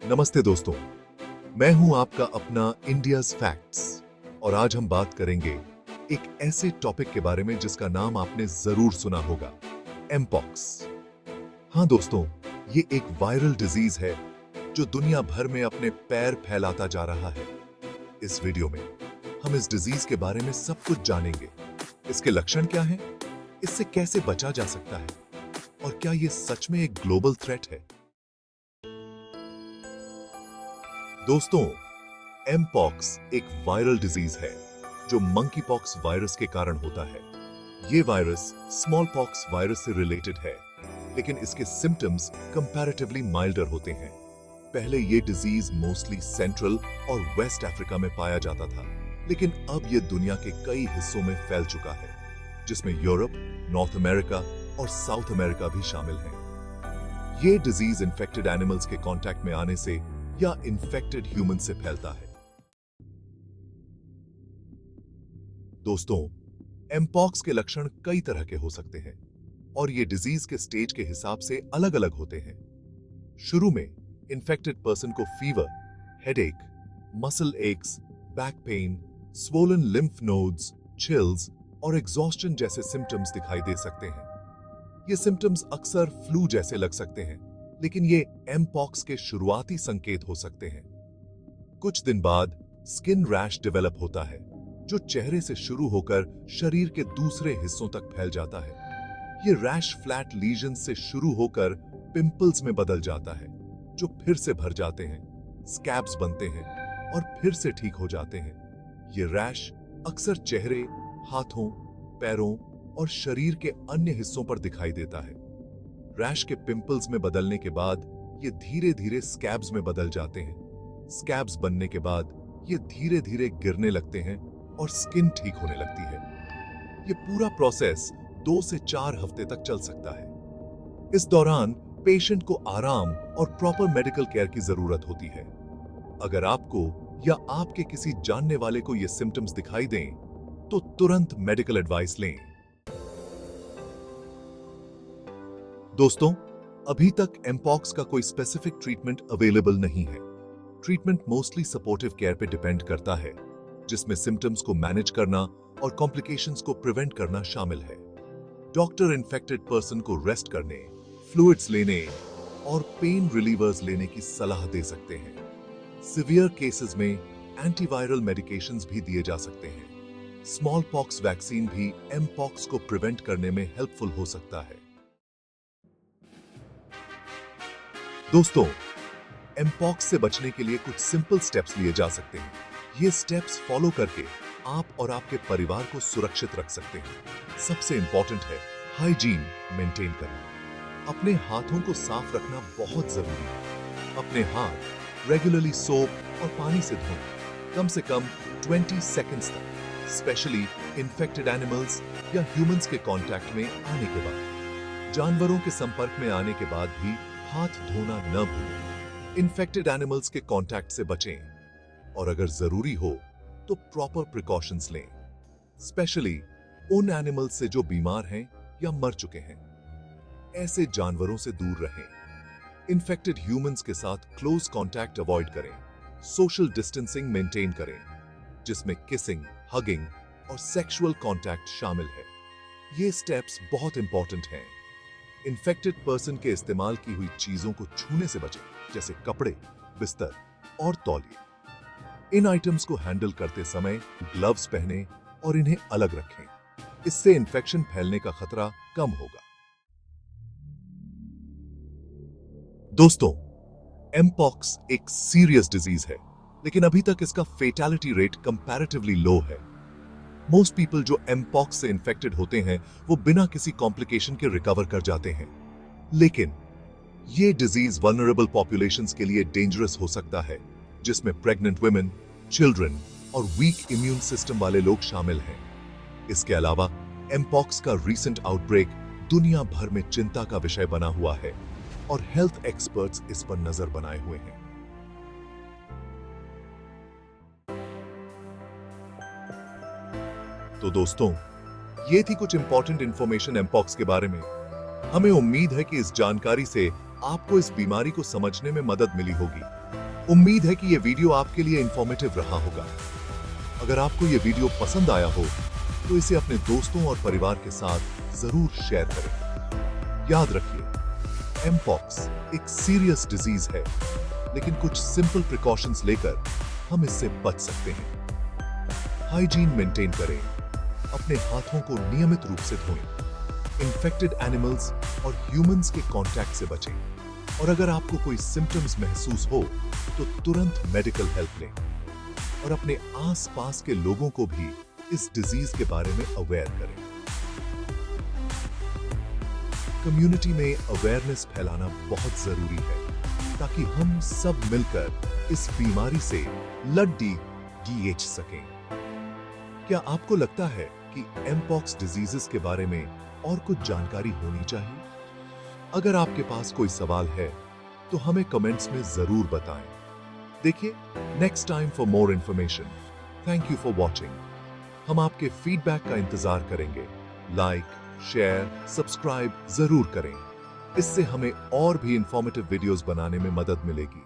नमस्ते दोस्तों, मैं हूं आपका अपना इंडियाज फैक्ट्स और आज हम बात करेंगे एक ऐसे टॉपिक के बारे में जिसका नाम आपने जरूर सुना होगा, एमपॉक्स। हाँ दोस्तों, ये एक वायरल डिजीज है जो दुनिया भर में अपने पैर फैलाता जा रहा है। इस वीडियो में हम इस डिजीज के बारे में सब कुछ जानेंगे। इसके लक्षण क्या हैं, इससे कैसे बचा जा सकता है और क्या ये सच में एक ग्लोबल थ्रेट है। दोस्तों, एमपॉक्स एक वायरल डिजीज है जो मंकी पॉक्स वायरस के कारण होता है। ये वायरस स्मॉल पॉक्स वायरस से रिलेटेड है, लेकिन इसके सिम्टम्स कंपैरेटिवली माइल्डर होते हैं। पहले ये डिजीज मोस्टली सेंट्रल और वेस्ट अफ्रीका में पाया जाता था, लेकिन अब ये दुनिया के कई हिस्सों में फैल चुका है, जिसमें यूरोप, नॉर्थ अमेरिका और साउथ अमेरिका भी शामिल हैं। ये डिजीज इन्फेक्टेड एनिमल्स के कांटेक्ट में आने से या इन्फेक्टेड ह्यूमन से फैलता है। दोस्तों, एमपॉक्स के लक्षण कई तरह के हो सकते हैं और ये डिजीज के स्टेज के हिसाब से अलग-अलग होते हैं। शुरू में इन्फेक्टेड पर्सन को fever, headache, muscle x, back pain, swollen lymph nodes, chills और एग्जॉस्शन जैसे सिम्टम्स दिखाई दे सकते हैं। ये सिम्टम्स अक्सर फ्लू जैसे लग सकते हैं, लेकिन ये एमपॉक्स के शुरुआती संकेत हो सकते हैं। कुछ दिन बाद स्किन रैश डेवलप होता है, जो चेहरे से शुरू होकर शरीर के दूसरे हिस्सों तक फैल जाता है। ये रैश फ्लैट लीजन से शुरू होकर पिंपल्स में बदल जाता है, जो फिर से भर जाते हैं, स्कैब्स बनते हैं और फिर से ठीक हो जाते हैं। ये रैश अक्सर चेहरे, हाथों, पैरों और शरीर के अन्य हिस्सों पर दिखाई देता है। रैश के पिंपल्स में बदलने के बाद ये धीरे धीरे स्कैब्स में बदल जाते हैं। स्कैब्स बनने के बाद ये धीरे धीरे गिरने लगते हैं और स्किन ठीक होने लगती है। ये पूरा प्रोसेस 2 से 4 हफ्ते तक चल सकता है। इस दौरान पेशेंट को आराम और प्रॉपर मेडिकल केयर की जरूरत होती है। अगर आपको या आपके किसी जानने वाले को ये सिम्टम्स दिखाई दें, तो तुरंत मेडिकल एडवाइस लें। दोस्तों, अभी तक एमपॉक्स का कोई स्पेसिफिक ट्रीटमेंट अवेलेबल नहीं है। ट्रीटमेंट मोस्टली सपोर्टिव केयर पे डिपेंड करता है, जिसमें सिम्टम्स को मैनेज करना और कॉम्प्लिकेशंस को प्रिवेंट करना शामिल है। डॉक्टर इन्फेक्टेड पर्सन को रेस्ट करने, फ्लूइड्स लेने और पेन रिलीवर्स लेने की सलाह दे सकते हैं। सिवियर केसेस में एंटीवायरल मेडिकेशंस भी दिए जा सकते हैं। स्मॉल पॉक्स वैक्सीन भी एमपॉक्स को प्रिवेंट करने में हेल्पफुल हो सकता है। दोस्तों, एमपॉक्स से बचने के लिए कुछ सिंपल स्टेप्स लिए जा सकते हैं। ये स्टेप्स फॉलो करके आप और आपके परिवार को सुरक्षित रख सकते हैं। सबसे इंपॉर्टेंट है हाइजीन मेंटेन करना। अपने हाथों को साफ रखना बहुत जरूरी है। अपने हाथ रेगुलरली सोप और पानी से धोएं, कम से कम 20 सेकेंड्स तक, स्पेशली इन्फेक्टेड एनिमल्स या ह्यूमंस के कांटेक्ट में आने के बाद। जानवरों के संपर्क में आने के बाद भी हाथ धोना न भूलें। इन्फेक्टेड एनिमल्स के कांटेक्ट से बचें और अगर जरूरी हो तो प्रॉपर प्रिकॉशंस लें, स्पेशली उन एनिमल्स से जो बीमार हैं या मर चुके हैं। ऐसे जानवरों से दूर रहें। इन्फेक्टेड ह्यूमंस के साथ क्लोज कांटेक्ट अवॉइड करें। सोशल डिस्टेंसिंग मेंटेन करें, जिसमें किसिंग, हगिंग और सेक्सुअल कांटेक्ट शामिल है। ये स्टेप्स बहुत इंपॉर्टेंट हैं। इन्फेक्टेड पर्सन के इस्तेमाल की हुई चीजों को छूने से बचें, जैसे कपड़े, बिस्तर और तौलिए। इन आइटम्स को हैंडल करते समय ग्लव्स पहनें और इन्हें अलग रखें। इससे इन्फेक्शन फैलने का खतरा कम होगा। दोस्तों, एमपॉक्स एक सीरियस डिजीज है, लेकिन अभी तक इसका फेटालिटी रेट कंपैरेटिवली लो है। मोस्ट पीपल जो एमपॉक्स से इन्फेक्टेड होते हैं, वो बिना किसी कॉम्प्लिकेशन के रिकवर कर जाते हैं। लेकिन ये डिजीज वल्नरेबल पॉपुलेशंस के लिए डेंजरस हो सकता है, जिसमें प्रेग्नेंट वुमेन, चिल्ड्रन और वीक इम्यून सिस्टम वाले लोग शामिल हैं। इसके अलावा एमपॉक्स का रीसेंट आउटब्रेक दुनिया भर में चिंता का विषय बना हुआ है और हेल्थ एक्सपर्ट्स इस पर नजर बनाए हुए हैं। तो दोस्तों, ये थी कुछ इंपॉर्टेंट इंफॉर्मेशन एमपॉक्स के बारे में। हमें उम्मीद है कि इस जानकारी से आपको इस बीमारी को समझने में मदद मिली होगी। उम्मीद है कि यह वीडियो आपके लिए इंफॉर्मेटिव रहा होगा। अगर आपको यह वीडियो पसंद आया हो तो इसे अपने दोस्तों और परिवार के साथ जरूर शेयर करें। याद रखिए, एमपॉक्स एक सीरियस डिजीज है, लेकिन कुछ सिंपल प्रिकॉशंस लेकर हम इससे बच सकते हैं। हाइजीन मेंटेन करें, अपने हाथों को नियमित रूप से धोएं, इन्फेक्टेड एनिमल्स और ह्यूमंस के कांटेक्ट से बचें, और अगर आपको कोई सिम्टम्स महसूस हो तो तुरंत मेडिकल हेल्प लें, और अपने आसपास के लोगों को भी इस डिजीज के बारे में अवेयर करें। कम्युनिटी में अवेयरनेस फैलाना बहुत जरूरी है, ताकि हम सब मिलकर इस बीमारी से लड़ सकें। क्या आपको लगता है कि एमपॉक्स डिजीजेस के बारे में और कुछ जानकारी होनी चाहिए? अगर आपके पास कोई सवाल है तो हमें कमेंट्स में जरूर बताएं। देखिए, next time for more information. Thank you for watching. हम आपके फीडबैक का इंतजार करेंगे। लाइक, शेयर, सब्सक्राइब जरूर करें। इससे हमें और भी इंफॉर्मेटिव वीडियोस बनाने में मदद मिलेगी।